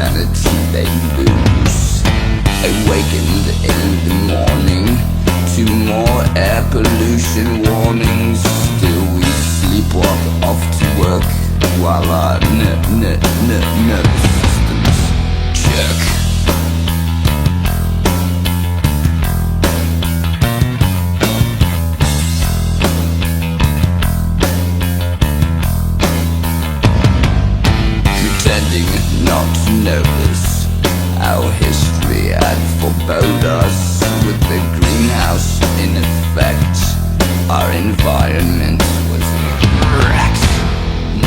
sanity they lose. Awakened in the morning to more air pollution warnings. Still we sleepwalk off to work while our nervous systems jerk. Pretending not to notice our history had forebode us with the greenhouse in effect. Our environment was wrecked.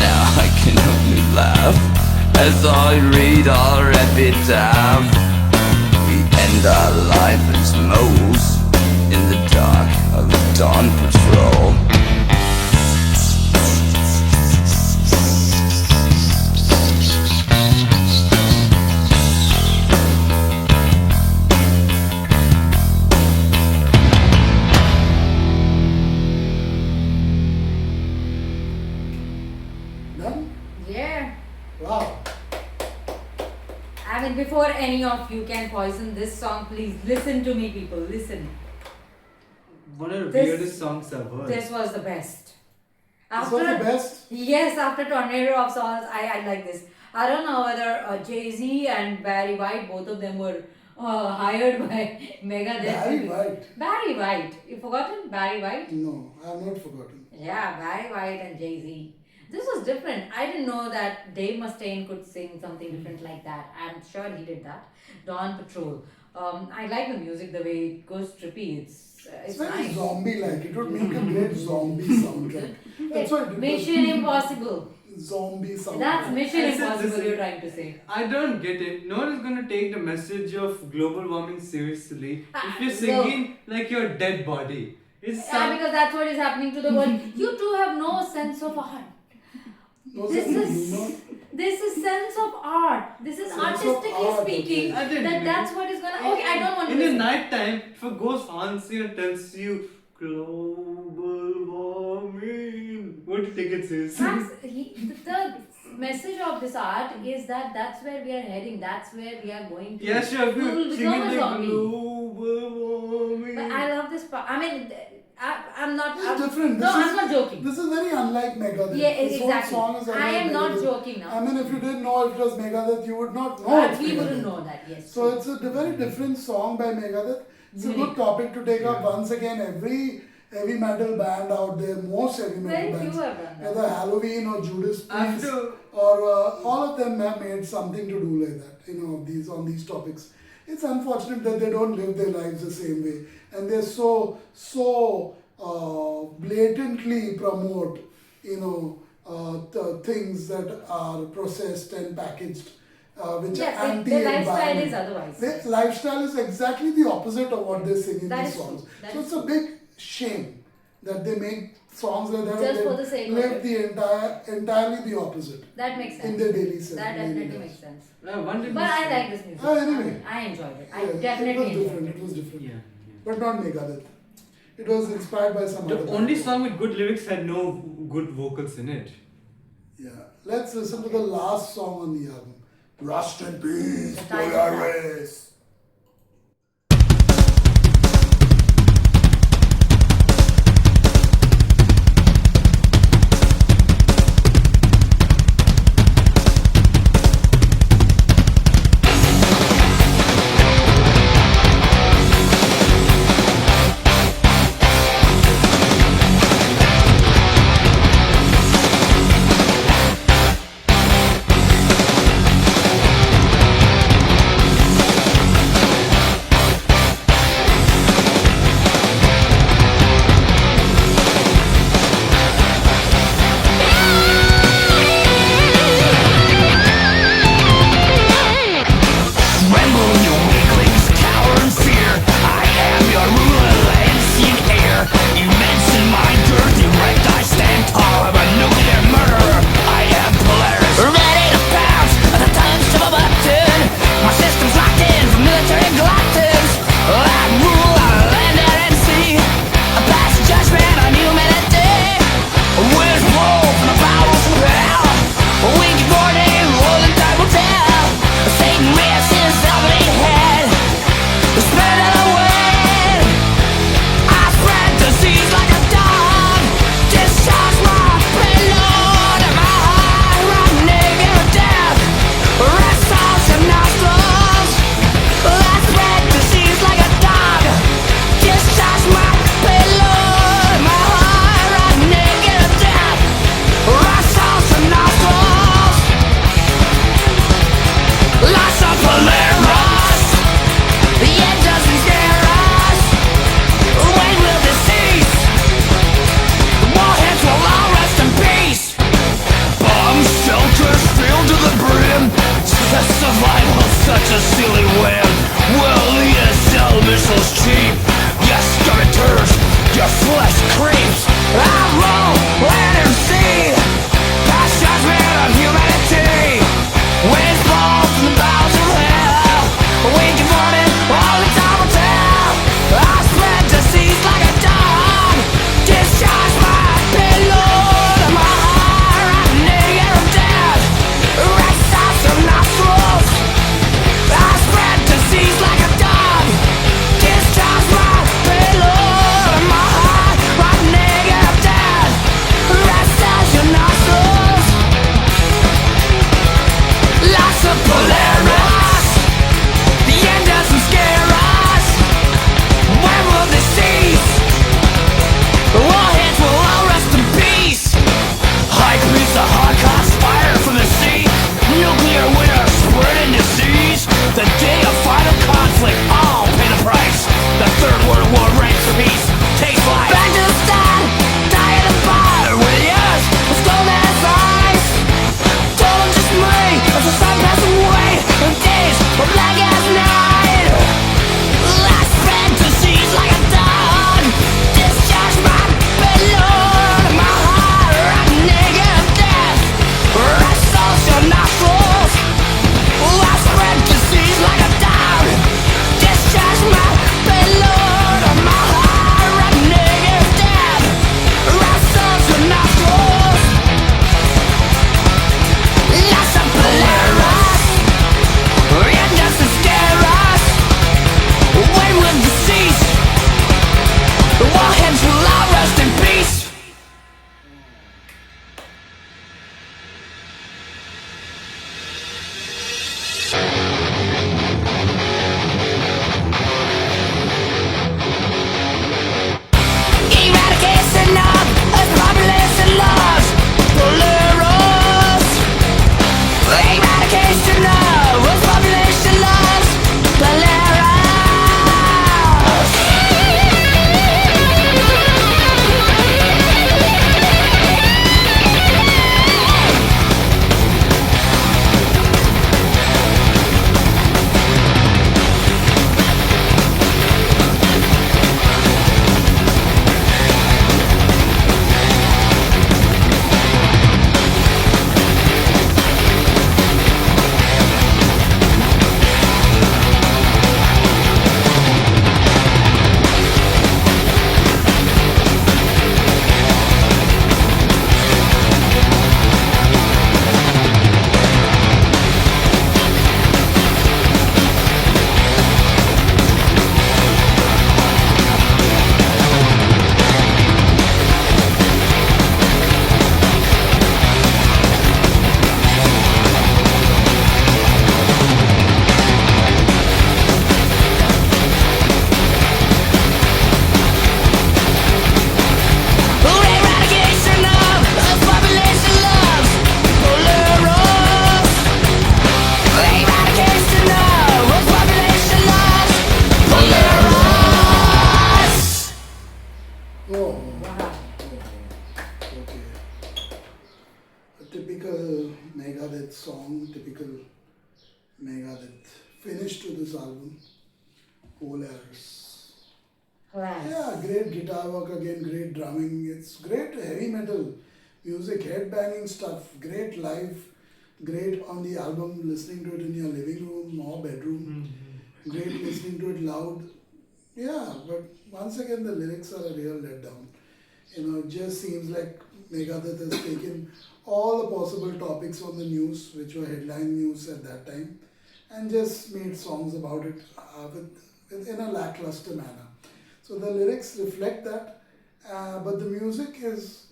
Now I can only laugh as I read our epitaph. We end our life as moles in the dark of dawn patrol. Before any of you can poison this song, please listen to me, people. Listen. One of the weirdest songs I've heard. This was the best. This was the best? Yes, after Tornado of Songs, I like this. I don't know whether Jay-Z and Barry White, both of them were hired by Megadeth. Barry White? Barry White. You forgotten Barry White? No, I have not forgotten. Yeah, Barry White and Jay-Z. This was different. I didn't know that Dave Mustaine could sing something different like that. I'm sure he did that. Dawn Patrol. I like the music, the way it goes trippy. It's very nice. zombie-like. It would make a great zombie soundtrack. That's what it did. Mission Impossible. Zombie soundtrack. That's Mission Impossible you're trying to say. I don't get it. No one is going to take the message of global warming seriously if you're Look. singing like your dead body. It's Because that's what is happening to the world. You two have no sense of art. This is sense of art. This is Sense of artistically art, speaking. okay. That's what is gonna. Okay, I don't want to. In the listen. night time, if a ghost haunts you and tells you global warming, what do you think it says? The message of this art is that that's where we are heading. That's where we are going to. Yeah, sure. We will become a zombie. Global warming. But I love this part. I mean, I'm not. It's different. I'm not joking. This is very unlike Megadeth. Yeah, This whole exactly. song is unlike I am not Megadeth. joking now. I mean, if you didn't know it was Megadeth, you would not know But it's we Megadeth. wouldn't know that, yes. So it's a very different song by Megadeth. It's a good topic to take up once again. Every heavy metal band out there, most heavy metal Very bands, few have done that. whether Halloween or Judas Priest, After- or all of them have made something to do like that. On these topics. It's unfortunate that they don't live their lives the same way, and they're so blatantly promote things that are processed and packaged, which are their anti-environment. lifestyle is otherwise. Their lifestyle is exactly the opposite of what they sing in That these is songs. true. That So is it's a big shame that they make songs like that Just and for they the sake of live it. the entirely the opposite That makes sense. in their daily self. That definitely makes sense. Wonderful. But I like this music. Anyway. I enjoyed it. I Yeah, definitely it was enjoyed different. it. It was different. Yeah. But not Megadeth. It was inspired by some The other only band. song with good lyrics had no good vocals in it. Yeah. Let's listen to the last song on the album. Rust in peace, The title track. Polaris. Survival's such a silly whim. We'll lead us sell missiles cheap. Yes, scourgers, your flesh creeps. I roll land and sea. Past judgment of humanity. Winds blow from the bowels of hell. We can run it, all the time will tell. I spread disease like a dog. Discharge my payload of my heart. I'm naked or dead. Rest out your nostrils. I spread disease like a dog. Discharge my payload of my heart. I'm naked or dead. Rest out your nostrils. Lots of Polaris. The end doesn't scare us. When will this cease? Warheads will all rest in peace. High priest of Holocaust, fire from the sea. Nuclear winter spreading disease. The day of final conflict, all pay the price. The third world war reigns for peace. Takes life. Frankenstein, die in a fire with yours. It's cold as ice. Don't just me as the sun passes away. And days are black as night. I spread disease like a dog. Discharge my payload of my heart. I'm naked of death. Rest out your nostrils. I spread disease like a dog. Discharge my payload of my heart. I'm naked of death. Rest out your nostrils. Lots of Polaris. It doesn't scare us. When will you cease? The warheads will all rest in peace. Eradication of population loss. Polaris. Eradication of population loss. Polaris. Eradication of population loss. Polaris. Eradication of population loss. Polaris. Oh, Wow. okay. A typical Megadeth song, typical Megadeth finish to this album. Polaris. Class. Yeah, great guitar work again, great drumming. It's great heavy metal music, headbanging stuff, great live, great on the album, listening to it in your living room or bedroom, great listening to it loud. Yeah, but once again, the lyrics are a real letdown. It just seems like Megadeth has taken all the possible topics on the news, which were headline news at that time, and just made songs about it in a lackluster manner. So the lyrics reflect that, but the music is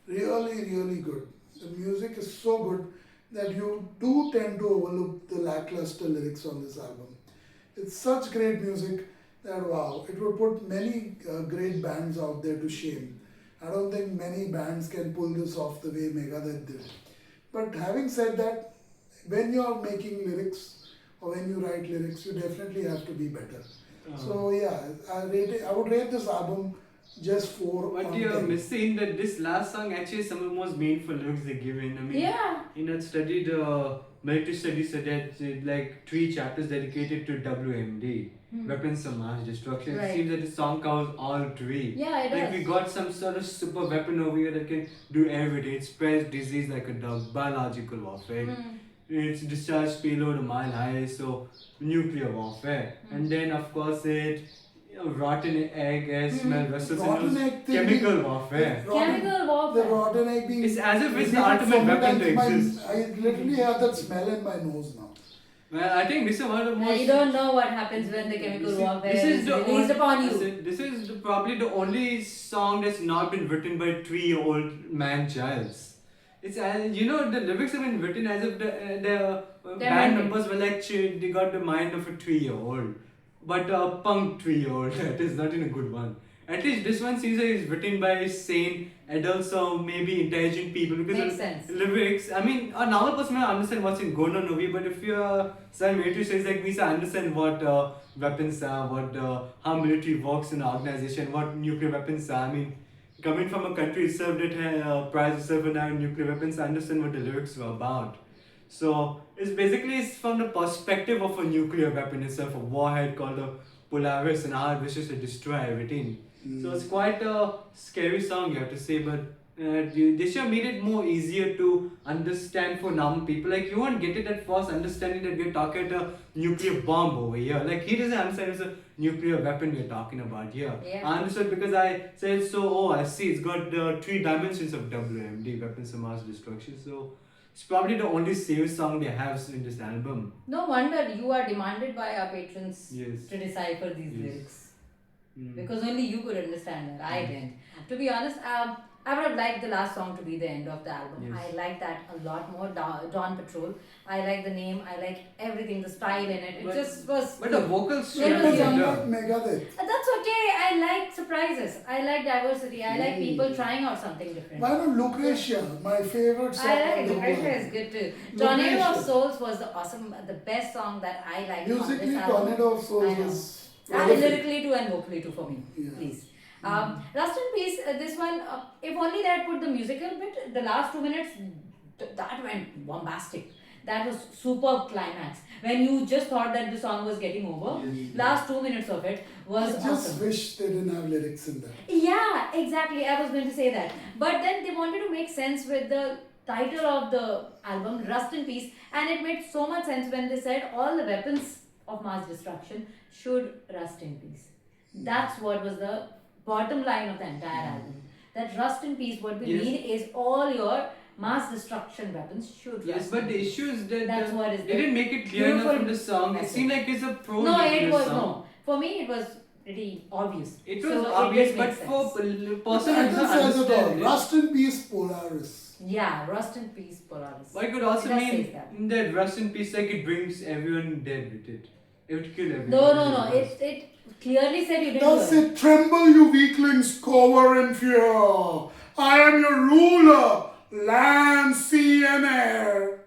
really good. The music is so good that you do tend to overlook the lackluster lyrics on this album. It's such great music that wow, it would put many great bands out there to shame. I don't think many bands can pull this off the way Megadeth did. But having said that, when you're making lyrics or when you write lyrics, you definitely have to be better. So yeah, I would rate this album just 4 But on you're 10. missing that this last song actually is some of the most meaningful lyrics they give in. I mean, Yeah. studied military studies, so that's like 3 chapters dedicated to WMD, weapons of mass destruction. Right. It seems that the song covers all 3. Yeah, it Like does. we got some sort of super weapon over here that can do everything. It spreads disease like a dog, biological warfare. It's discharge payload a mile high, so nuclear warfare. And then of course it rotten egg smell versus Rotten egg thing chemical being- warfare. Chemical The warfare. rotten egg being. It's as if it's the Isn't it ultimate weapon to sometimes exist. I literally have that smell in my nose now. Well, I think this is one of the most. You don't know what happens when the chemical warfare This is is the released upon you. This is probably the only song that's not been written by 3-year-old man childs. It's the lyrics have been written as if the band members were like they got the mind of a 3-year-old, but a punk 3-year-old. That is not in a good one. At least this one seems like it's written by sane adults or maybe intelligent people because Makes the sense. lyrics. I mean, a normal person may understand what's in going on movie, but if you're some military says like me, so I understand what weapons are, what how military works in an organization, what nuclear weapons are. I mean, coming from a country itself that had prize itself and had nuclear weapons, I understand what the lyrics were about. So it's from the perspective of a nuclear weapon itself, a warhead called a Polaris, and how it wishes to destroy everything. So it's quite a scary song, you have to say, but they should have made it more easier to understand for normal people. Like, you won't get it at first understanding that we're talking about a nuclear bomb over here. Like, he doesn't understand it's a nuclear weapon we're talking about here. Yeah. I understood because I said, I see, it's got the 3 dimensions of WMD, weapons of mass destruction. So it's probably the only serious song they have in this album. No wonder you are demanded by our patrons Yes. to decipher these Yes. lyrics. Because only you could understand that. I didn't. To be honest, I would have liked the last song to be the end of the album. Yes. I like that a lot more. Dawn Patrol. I like the name. I like everything, the style in it. It just was. But the vocals It should was be young. better. Megadeth. That's okay. I like surprises. I like diversity. I like people trying out something different. Why not Lucretia? My favorite song. I of like the Lucretia whole is good too. Tornado of Lucretia. Souls was the best song that I liked on Musically, this album. Tornado of Souls I know. was. Lyrically too and vocally too for me, Yeah. please. Rust in Peace, this one, if only they had put the musical bit, the last 2 minutes, that went bombastic. That was super climax. When you just thought that the song was getting over, last 2 minutes of it was I just awesome. wish they didn't have lyrics in that. Yeah, exactly. I was going to say that. But then they wanted to make sense with the title of the album, Rust in Peace, and it made so much sense when they said all the weapons of mass destruction should rust in peace. That's what was the bottom line of the entire album. That rust in peace, what we need is all your mass destruction weapons should Yes, rust but in the peace. issue is that That's what is they the didn't make it clear enough beautiful from the song. It message. seemed like it's a pro No, nuclear it was song. no. For me, it was pretty obvious. It So was it obvious, did but make for sense. person That who doesn't says it all. understand it, Rust in Peace, Polaris. Yeah, rust in peace, Polaris. but it could also It does mean say that. that rust in peace, like it brings everyone dead with it. It would kill everyone. No. It clearly said you didn't Thus do it. it, tremble, you weaklings, cower in fear. I am your ruler, land, sea, and air.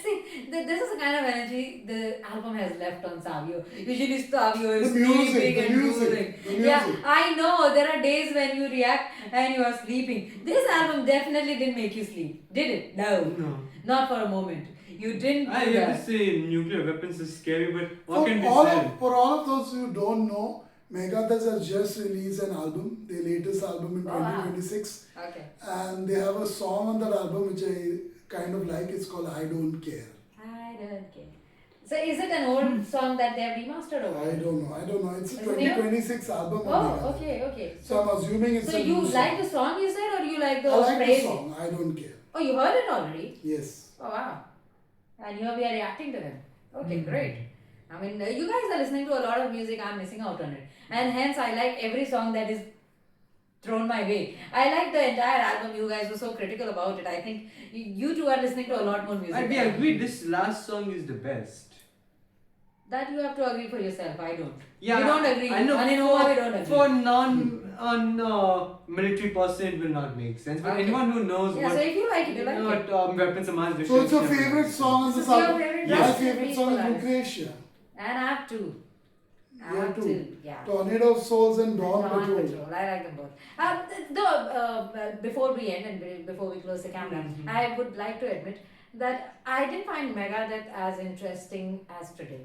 See, this is the kind of energy the album has left on Savio. Usually Savio is The music, sleeping the and music, drooling. the Yeah, music. I know there are days when you react and you are sleeping. This album definitely didn't make you sleep. Did it? No. Not for a moment. You didn't do I have that. to say nuclear weapons is scary, but what can be For said? all of those who don't know, Megadeth has just released an album, their latest album in Oh, wow. 2026. Okay. And they have a song on that album which I kind of like. It's called I Don't Care. I don't care. So is it an old song that they have remastered or I what? don't know. It's a Is it new? 2026 album. on Oh, Megadeth. okay. So I'm assuming it's So a you new like song. the song you said or you like the I like the phrase? song, I Don't Care. Oh, you heard it already? Yes. Oh, wow. And here we are reacting to them. Okay, great. I mean, you guys are listening to a lot of music, I'm missing out on it. And hence, I like every song that is thrown my way. I like the entire album, you guys were so critical about it. I think you two are listening to a lot more music. I than I am. agree, this last song is the best. That you have to agree for yourself, I don't. Yeah, You don't agree. I know On Enoma, we don't agree. for non-military person, it will not make sense. But Okay. anyone who knows Yeah, so if you like it, you like it. weapons of mass So it's destruction. your favorite song on This this is your album? favorite My Rust in favorite Peace song is Polaris. Lucretia. And I have two. I have to, yeah. Tornado of Souls and Dawn Dawn Patrol. Patrol. I like them both. Well, before we end and before we close the camera, I would like to admit that I didn't find Megadeth as interesting as today.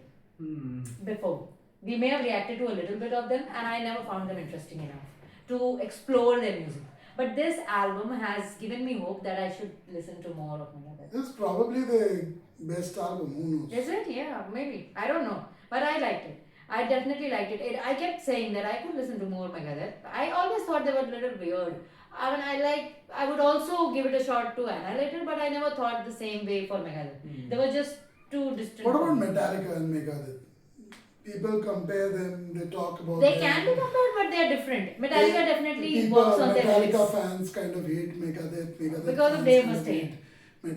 Before. We may have reacted to a little bit of them, and I never found them interesting enough to explore their music. But this album has given me hope that I should listen to more of Megadeth. This is probably the best album, who knows? Is it? Yeah, maybe. I don't know. But I liked it. I definitely liked it. I kept saying that I could listen to more Megadeth. I always thought they were a little weird. I mean, I would also give it a shot to Annihilator, but I never thought the same way for Megadeth. They were just too distant. What about Metallica and Megadeth? People compare them, they talk about They them. can be compared, but they are different. Metallica definitely People, works on their Metallica lyrics. fans kind of hate Megadeth. Megadeth Because of fans Dave kind of Mustaine. hate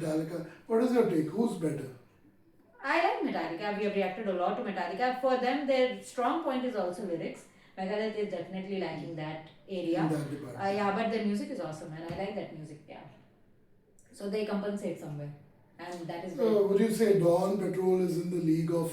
Metallica. What is your take? Who's better? I like Metallica. We have reacted a lot to Metallica. For them, their strong point is also lyrics. Megadeth is definitely lacking that area. In that department. Yeah, but their music is awesome, and I like that music. Yeah. So they compensate somewhere, and that is very. Would you say Dawn Patrol is in the league of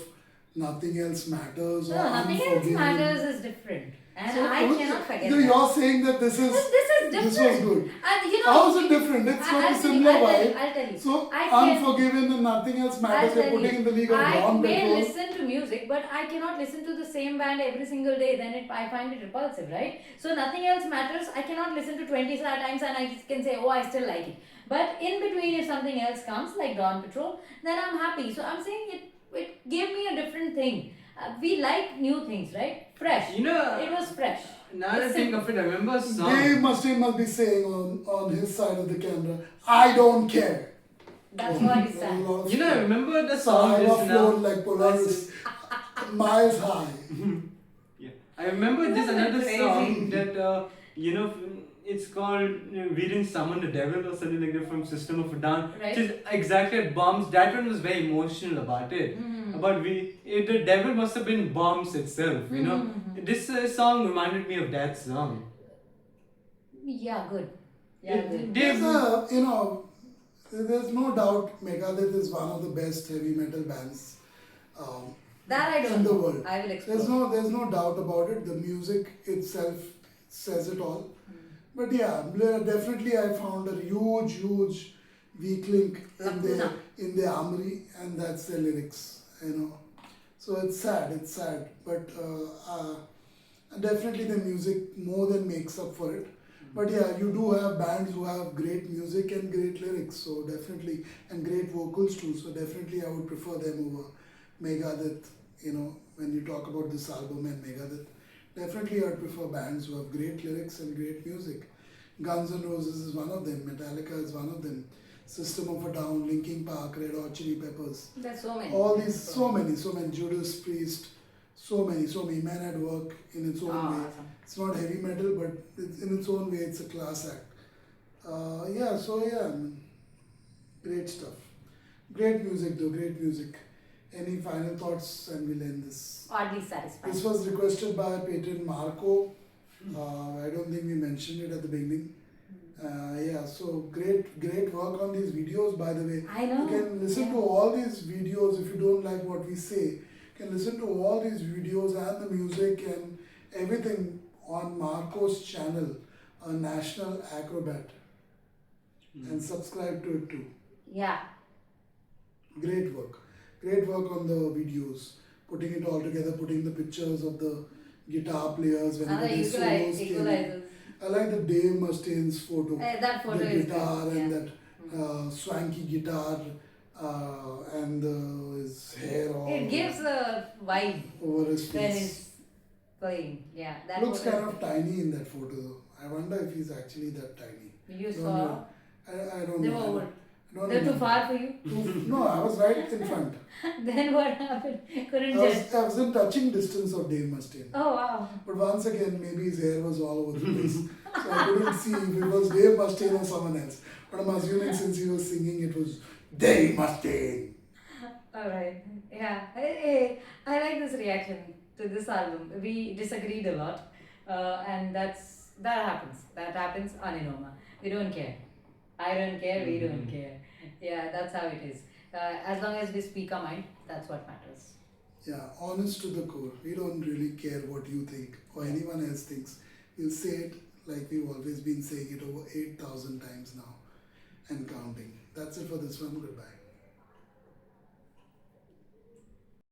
Nothing Else Matters or No, Nothing Else Unforgiven? Matters is different, and So, I cannot forget so that. you're saying that this is This is different. was good. And you know, How is it different? It's got a similar vibe. I'll tell you. So I can- Unforgiven and Nothing Else I'll Matters, tell they're putting you, in the league of I Dawn may Patrol. listen to music, but I cannot listen to the same band every single day. Then I find it repulsive, right? So Nothing Else Matters. I cannot listen to 20 times and I can say, oh, I still like it. But in between, if something else comes like Dawn Patrol, then I'm happy. So I'm saying it gave me a different thing. We like new things, right? Fresh. You know, it was fresh. Now that I think of it, I remember a song. Dave Mustaine must be saying on his side of the camera, I don't care. That's what he said. You know, I remember the song I just have now. flown like Polaris, miles high. Yeah, I remember this another Crazy. song that it's called We Didn't Summon the Devil or something like that from System of a Down. Right. Which is exactly at bombs. That one was very emotional about it. About the devil must have been bombs itself. You know, this song reminded me of that song. Yeah, good. Yeah, good. There's there's no doubt Megadeth is one of the best heavy metal bands That I don't in the know. world. I will explore. There's no doubt about it. The music itself says it all. But yeah, definitely I found a huge weak link in the armory, and that's the lyrics. So it's sad. But definitely the music more than makes up for it. But yeah, you do have bands who have great music and great lyrics, so definitely, and great vocals too. So definitely I would prefer them over Megadeth. When you talk about this album and Megadeth, definitely I would prefer bands who have great lyrics and great music. Guns N' Roses is one of them. Metallica is one of them. System of a Down, Linkin Park, Red Hot Chili Peppers. There's so many. All these, so many. Judas Priest, so many. Men at Work in its own way. Awesome. It's not heavy metal, but in its own way, it's a class act. Great stuff. Great music though, great music. Any final thoughts, and we'll end this. Oddly satisfying. This was requested by patron Marco. I don't think we mentioned it at the beginning. So great work on these videos, by the way. I know. You can listen to all these videos if you don't like what we say. You can listen to all these videos and the music and everything on Marco's channel, a National Acrobat. And subscribe to it too. Yeah. Great work. Great work on the videos. Putting it all together, putting the pictures of the guitar players when Other they solos came in. equalizers. I like the Dave Mustaine's photo. That photo the is guitar good. and Yeah. that swanky guitar and his hair all It gives a vibe over his when face. it's playing. Yeah. That Looks photo kind of tiny in that photo though. I wonder if he's actually that tiny. You Don't saw. know. I don't They know. were over. I don't They're too remember. far for you. No, I was right in front. Then what happened? Couldn't I just. was in touching distance of Dave Mustaine. Oh wow. But once again, maybe his hair was all over the place. So I couldn't see if it was Dave Mustaine or someone else. But I'm assuming since he was singing, it was Dave Mustaine. Alright. Yeah. I like this reaction to this album. We disagreed a lot. And that happens. That happens on Enoma. We don't care. I don't care, we don't care. Yeah, that's how it is. As long as we speak our mind, that's what matters. Yeah, honest to the core. We don't really care what you think or anyone else thinks. We'll say it like we've always been saying it over 8,000 times now and counting. That's it for this one. Goodbye.